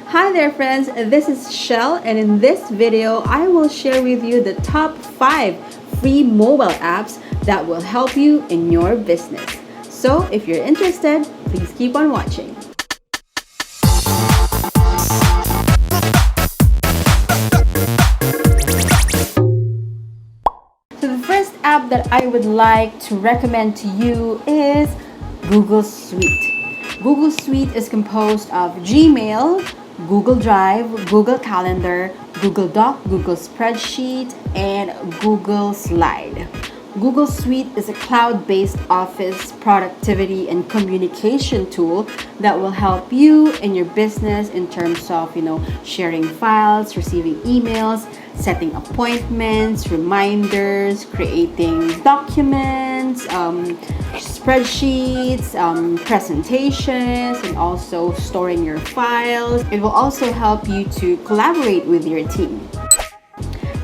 Hi there friends, this is Shell, and in this video I will share with you the top 5 free mobile apps that will help you in your business. So if you're interested, please keep on watching. So the first app that I would like to recommend to you is Google Suite. Google Suite is composed of Gmail, Google Drive, Google Calendar, Google Doc, Google Spreadsheet, and Google Slide. Google Suite is a cloud-based office productivity and communication tool that will help you in your business in terms of, sharing files, receiving emails, setting appointments, reminders, creating documents, spreadsheets, presentations, and also storing your files. It will also help you to collaborate with your team.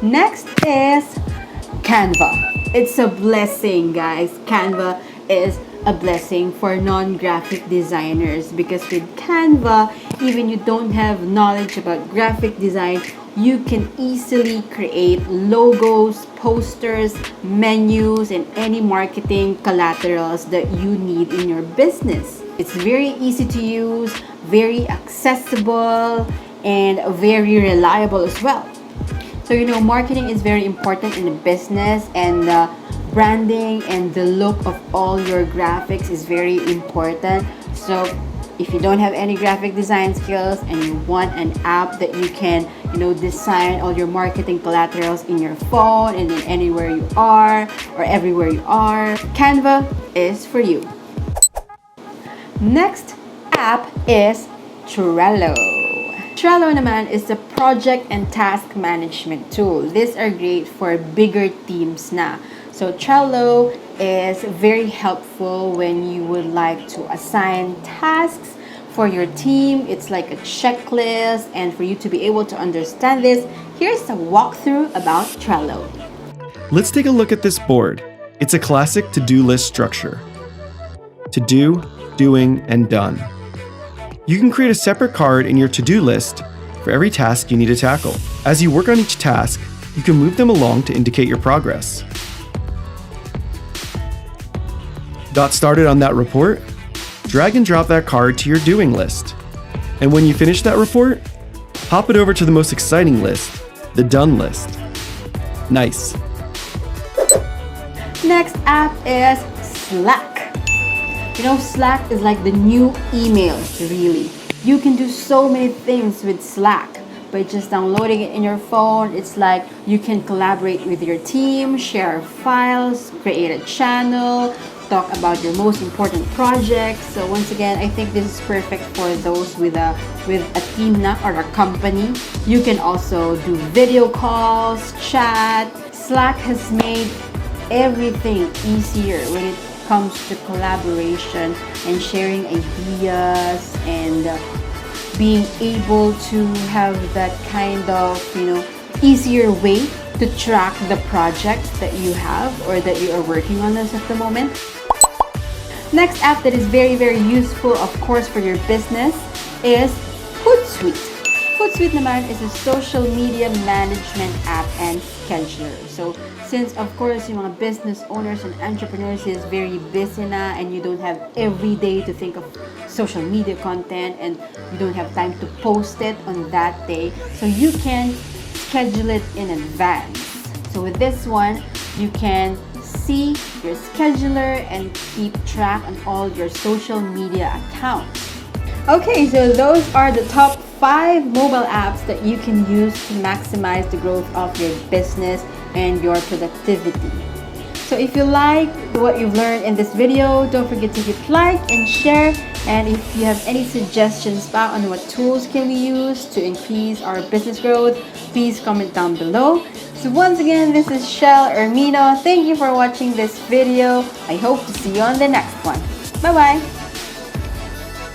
Next is Canva. It's a blessing, guys. Canva is a blessing for non-graphic designers because with Canva, even you don't have knowledge about graphic design, you can easily create logos, posters, menus, and any marketing collaterals that you need in your business. It's very easy to use, very accessible, and very reliable as well. So marketing is very important in a business, and branding and the look of all your graphics is very important. So if you don't have any graphic design skills and you want an app that you can design all your marketing collaterals in your phone and then anywhere you are or everywhere you are, Canva is for you. Next app is Trello. Trello naman is a project and task management tool. These are great for bigger teams na. So Trello is very helpful when you would like to assign tasks for your team. It's like a checklist, and for you to be able to understand this, here's a walkthrough about Trello. Let's take a look at this board. It's a classic to-do list structure. To do, doing, and done. You can create a separate card in your to-do list for every task you need to tackle. As you work on each task, you can move them along to indicate your progress. Got started on that report? Drag and drop that card to your doing list. And when you finish that report, hop it over to the most exciting list, the done list. Nice. Next app is Slack. Slack is like the new emails, really. You can do so many things with Slack by just downloading it in your phone. It's like you can collaborate with your team, share files, create a channel, talk about your most important projects. So once again, I think this is perfect for those with a team or a company. You can also do video calls, chat. Slack has made everything easier when it comes to collaboration and sharing ideas and being able to have that kind of easier way to track the projects that you have or that you are working on this at the moment. Next app that is very, very useful, of course, for your business is Footsweep. Footsweep naman is a social media management app and scheduler. So since of course yung mga business owners and entrepreneurs is very busy na, and you don't have every day to think of social media content and you don't have time to post it on that day, so you can schedule it in advance. So with this one, you can see your scheduler and keep track on all your social media accounts. Okay, so those are the top 5 mobile apps that you can use to maximize the growth of your business and your productivity. So if you like what you've learned in this video, don't forget to hit like and share. And if you have any suggestions on what tools can we use to increase our business growth, please comment down below. So once again, this is Shell Ermino. Thank you for watching this video. I hope to see you on the next one. Bye-bye.